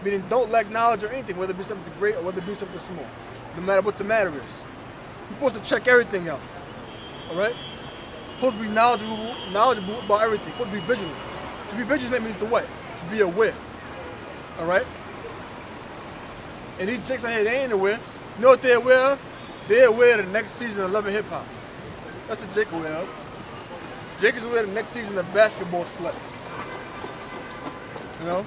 Meaning don't lack knowledge or anything, whether it be something great or whether it be something small. No matter what the matter is. You're supposed to check everything out. Alright? Supposed to be knowledgeable about everything. Supposed to be vigilant. To be vigilant means to what? To be aware. Alright? And these chicks out here, they ain't aware. You know what they're aware of? They're aware of the next season of Love and Hip Hop. That's what Jake aware of. Jake is aware of the next season of Basketball Sluts. You know?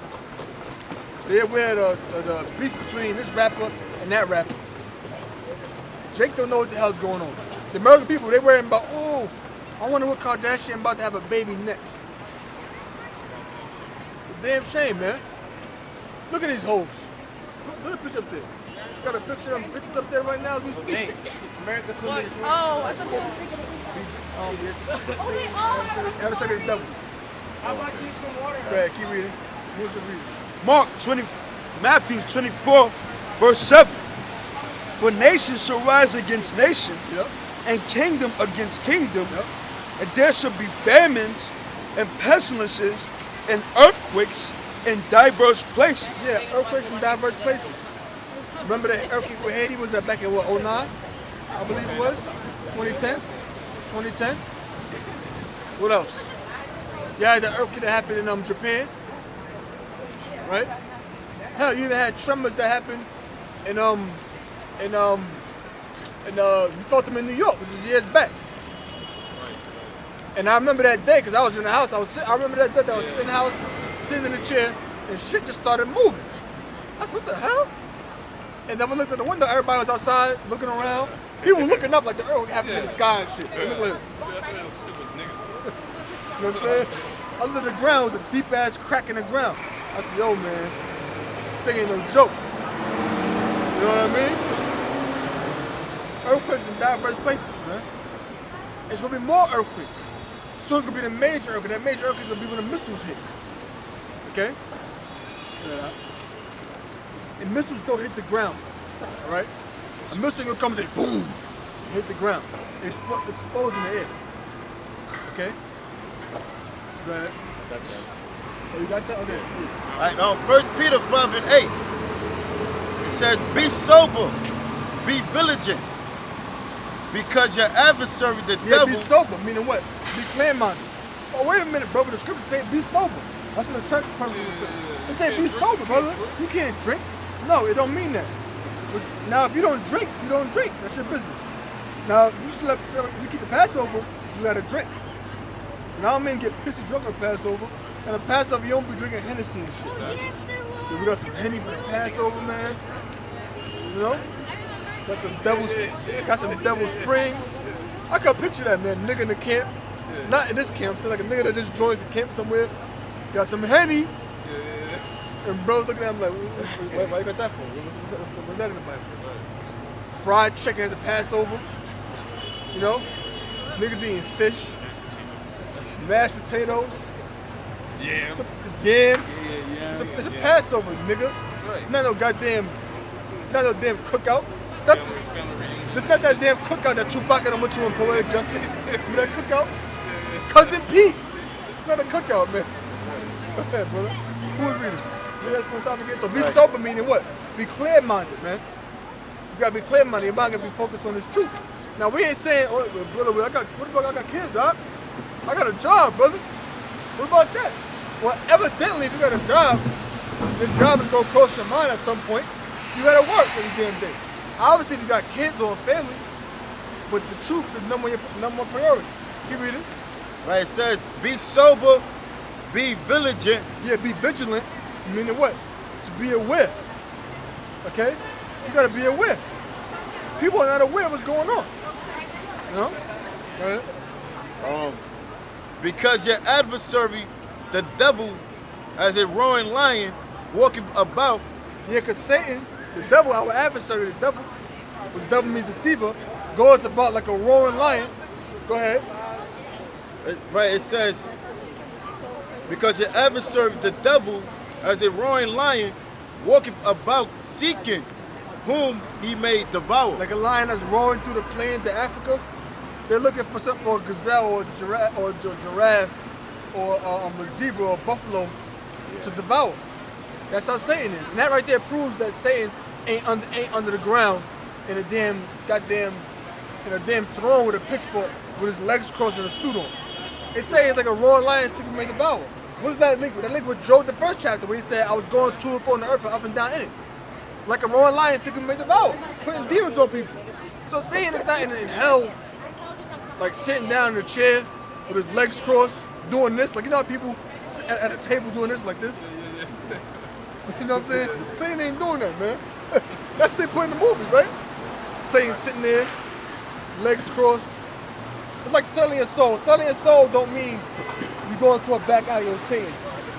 They're aware of the beef between this rapper and that rapper. Jake don't know what the hell's going on. The American people, they worrying about, oh, I wonder what Kardashian about to have a baby next. Damn shame, man. Look at these hoes. Put a picture up there. Got a picture of them pictures up there right now as we speak. America so many. Oh, I thought Have a second double. How about you some water? Go ahead, keep reading. Who's the reading? Matthew 24, verse 7. For nation shall rise against nation, Yep. and kingdom against kingdom, Yep. and there shall be famines and pestilences and earthquakes in diverse places. Yeah, earthquakes in diverse places. Remember the earthquake with Haiti? Was that back in what, 09? I believe it was? 2010? 2010? What else? You had the earthquake that happened in Japan. Right? Hell, you even had tremors that happened in you felt them in New York, which is years back. And I remember that day because I was in the house. I remember that day that I was sitting in the house, sitting in the chair, and shit just started moving. I said, what the hell? And then we looked at the window. Everybody was outside looking around. People were looking up like the earth happened in the sky and shit. It looked like, you know what I'm saying? Under the ground was a deep ass crack in the ground. I said, yo, man, this thing ain't no joke. You know what I mean? Earthquakes in diverse places, man. There's gonna be more earthquakes. Soon it's gonna be the major earthquake. That major earthquake is gonna be when the missiles hit. Okay? Yeah. And missiles don't hit the ground. Alright? A missile gonna come and say boom, and hit the ground. It explodes in the air. Okay? Go ahead. Oh, you got that? Okay. All right, now 1 Peter 5 and 8. It says, be sober, be vigilant, because your adversary, the Yeah, devil. be sober, meaning what? Be clear-minded. Oh, wait a minute, brother. The scripture say be sober. That's what the church person said. It say be sober, brother. You can't drink. No, it don't mean that. Now, if you don't drink, you don't drink. That's your business. Now, if you keep the Passover, you gotta drink. Now, men get pissy drunk on Passover, and the Passover, you don't be drinking Hennessy and shit. So we got some Henny for the Passover, man. You know? Got some Devil Springs. I can picture that, man. Nigga in the camp. Not in this camp, so like a nigga that just joins the camp somewhere. Got some Henny. And bro's looking at him like, why you got that for? What's that in the Bible? Fried chicken at the Passover. You know? Niggas eating fish. Mashed potatoes. Yeah. Yams. It's a Passover, nigga. It's not no damn cookout. This not that damn cookout that Tupac and I went to in Poetic Justice. Remember that cookout? Cousin Pete. It's not a cookout, man. Go ahead, brother. Who is reading? So be sober, meaning what? Be clear-minded, man. You gotta be clear-minded. Your mind gotta be focused on this truth. Now we ain't saying, oh, brother, I got kids, huh? I got a job, brother. What about that? Well, evidently, if you got a job, the job is gonna cross your mind at some point. You gotta work every damn day. Obviously, if you got kids or a family, but the truth is number one priority. Keep reading. Right, it says, be sober, be vigilant. Yeah, be vigilant, meaning what? To be aware. Okay? You gotta be aware. People are not aware of what's going on. You know? Go ahead. Because your adversary, the devil, as a roaring lion, walking about. Yeah, because Satan, the devil, our adversary, the devil, which devil means deceiver, goes about like a roaring lion. Go ahead. Right, it says, because your adversary, the devil, as a roaring lion, walking about seeking whom he may devour. Like a lion that's roaring through the plains of Africa. They're looking for something for a gazelle or a giraffe or a zebra or a buffalo to devour. That's how Satan is. And that right there proves that Satan ain't under the ground in a damn throne with a pitchfork with his legs crossed and a suit on. It says it's like a roaring lion seeking to make devour. What does that link with? That link with Job, the first chapter, where he said, I was going to and fro on the earth and up and down in it. Like a roaring lion seeking to make devour, putting demons on people. So Satan is not in hell, like sitting down in a chair with his legs crossed, doing this. Like, you know how people sit at a table doing this like this? You know what I'm saying? Satan ain't doing that, man. That's what they put in the movies, right? Satan sitting there, legs crossed. It's like selling your soul. Selling your soul don't mean you go into a back alley and Satan.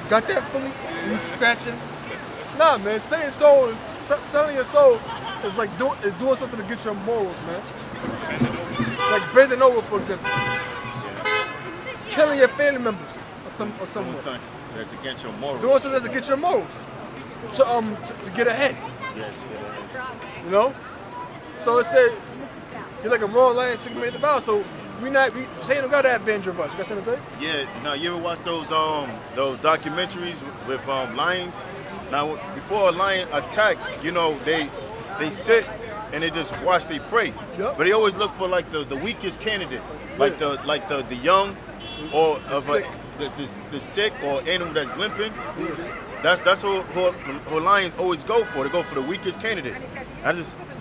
Got that fully? You scratching? Nah, man. Selling your soul is like doing something to get your morals, man. Like bending over, for example. Killing your family members or something. Doing something that's against your morals. Doing something that's against your morals. To get ahead. You know? So it said you're like a roaring lion seeking to make devour. So Satan don't got that advantage of us. You got something to say? Yeah. Now you ever watch those documentaries with lions? Now before a lion attack, you know they sit and they just watch they prey. Yep. But they always look for like the weakest candidate, like the young or the sick or animal that's limping. That's what lions always go for. They go for the weakest candidate.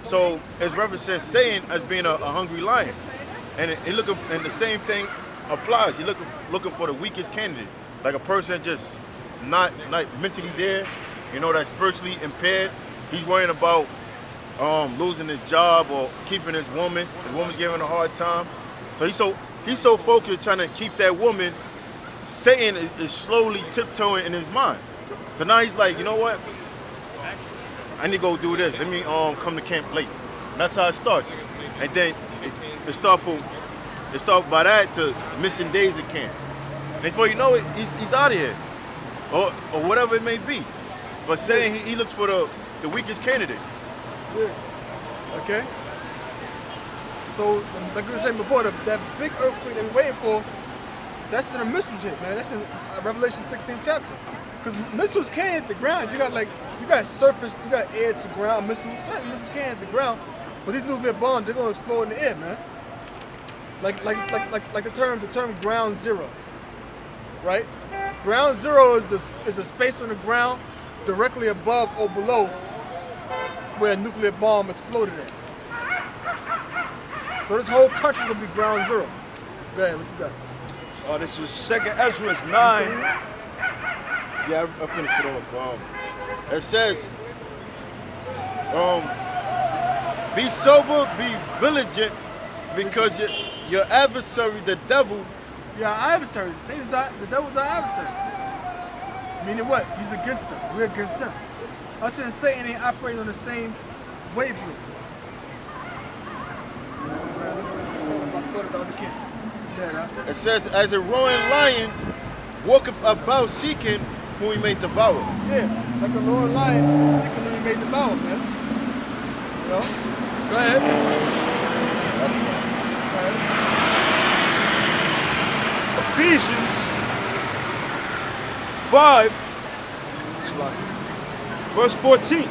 So as reference says, Satan as being a hungry lion, and the same thing applies. You're looking for the weakest candidate, like a person just not mentally there, you know, that's spiritually impaired. He's worrying about losing his job or keeping his woman. His woman's giving him a hard time. So he's so focused trying to keep that woman. Satan is slowly tiptoeing in his mind. So now he's like, you know what? I need to go do this. Let me come to camp late. And that's how it starts. And then it starts by that to missing days at camp. And before you know it, he's out of here. Or whatever it may be. But saying he looks for the weakest candidate. Yeah. Okay. So, like we were saying before, that big earthquake that we're waiting for, that's in the missiles hit, man. That's in Revelation 16th chapter. Because missiles can't hit the ground. You got surface, you got air to ground missiles. Certain missiles can't hit the ground, but these nuclear bombs, they're gonna explode in the air, man. Like the term ground zero, right? Ground zero is a space on the ground directly above or below where a nuclear bomb exploded at. So this whole country will be ground zero. Go ahead, what you got? This is 2nd Ezra 9. Yeah, I finished it off. It says, be sober, be vigilant, because your adversary, the devil. Yeah, our adversary. The devil's our adversary. Meaning what? He's against us. We're against him. Us and Satan ain't operating on the same wavelength. It says, as a roaring lion walketh about seeking whom he may devour. Yeah, like a roaring lion seeking whom he may devour, man. You know? Go ahead. Ephesians 5, verse 14.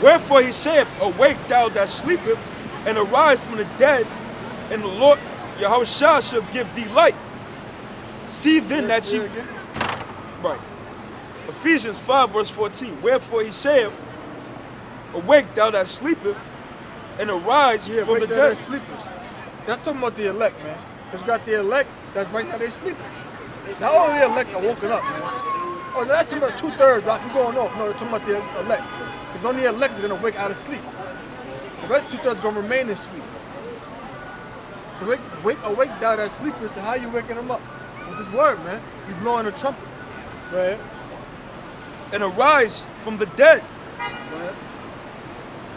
Wherefore he saith, awake thou that sleepeth, and arise from the dead, and the Lord Yahushua shall give thee light. See then that ye... Right. Ephesians 5, verse 14. Wherefore he saith, awake thou that sleepeth, and arise from the dead. That's talking about the elect, man. Because you got the elect, that's right now they sleeping. Not all the elect are woken up, man. Oh, that's talking about 2/3. I'm going off. No, they're talking about the elect. Because only the elect are going to wake out of sleep. The rest 2/3 are going to remain in sleep. So awake thou that sleepest, and how you waking them up? With this word, man. You blowing a trumpet. Go ahead. And arise from the dead. Go ahead.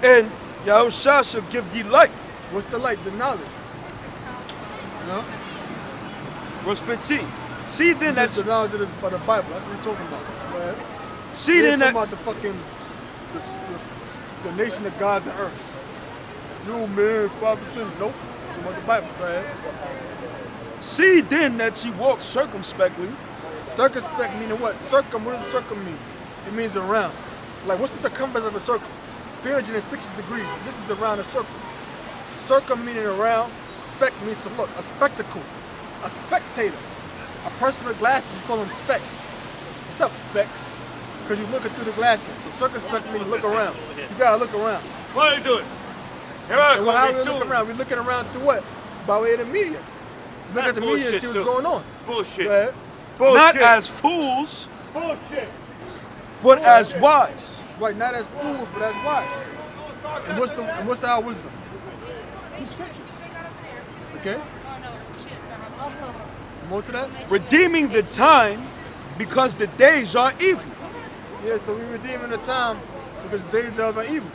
And Yahushua shall give thee light. What's the light? The knowledge. You know? Verse 15. See then that the knowledge of the Bible. That's what we're talking about. Go ahead. See then that about the fucking the nation of gods and earth. You man, 5%. Nope. Talking about the Bible. Go ahead. See then that ye walk circumspectly. Circumspect meaning what? What does circum mean? It means around. Like, what's the circumference of a circle? 360 degrees. This is around a circle. Circle meaning around. Spec means to look. A spectacle. A spectator. A person with glasses, you call them specs. What's up, specs? Because you're looking through the glasses. So circumspect means look around. You gotta look around. What are you doing? Here I And go. how we looking around? We're looking around through what? By way of the media. Look at the media and bullshit, see what's dude. going on. Bullshit. Go ahead. Bullshit. Not as fools, bullshit. but as wise. Right, not as fools, but as wise. And what's our wisdom? The scriptures. Okay? More to that? Redeeming the time because the days are evil. Yeah, so we're redeeming the time because the days of are evil.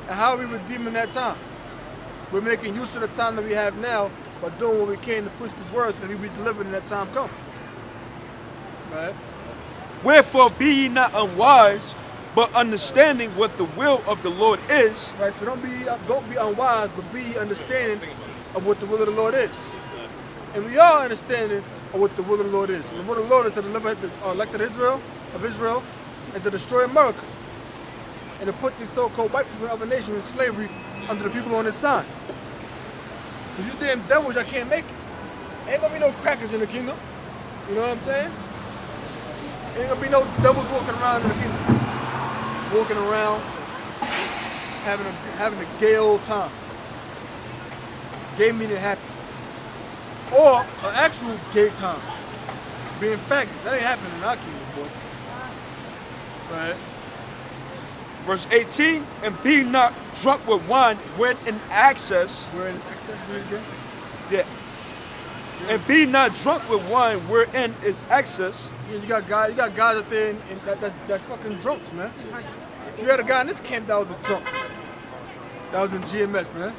And how are we redeeming that time? We're making use of the time that we have now by doing what we can to push this word so that we be delivered in that time come. Right? Wherefore be ye not unwise, but understanding what the will of the Lord is. Right, so don't be unwise, but be understanding of what the will of the Lord is. And we are understanding of what the will of the Lord is. And the will of the Lord is to deliver the elected Israel, and to destroy America. And to put these so-called white people in other nations in slavery under the people on his side. Because you damn devils, y'all can't make it. Ain't gonna be no crackers in the kingdom. You know what I'm saying? Ain't gonna be no devils walking around in the kingdom. Walking around, having a gay old time. Gay meaning happy. Or an actual gay time. Being faggots. That ain't happening in our kingdom, boy. Right? Verse 18, and be not drunk with wine when in excess. We're in excess, do it again? Yeah. And be not drunk with wine wherein is excess. Yeah, you got guys out there that's fucking drunks, man. You had a guy in this camp that was a drunk. That was in GMS, man.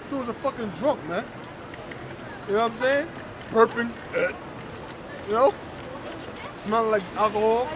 Dude was a fucking drunk, man. You know what I'm saying? Burping, you know? Smelling like alcohol.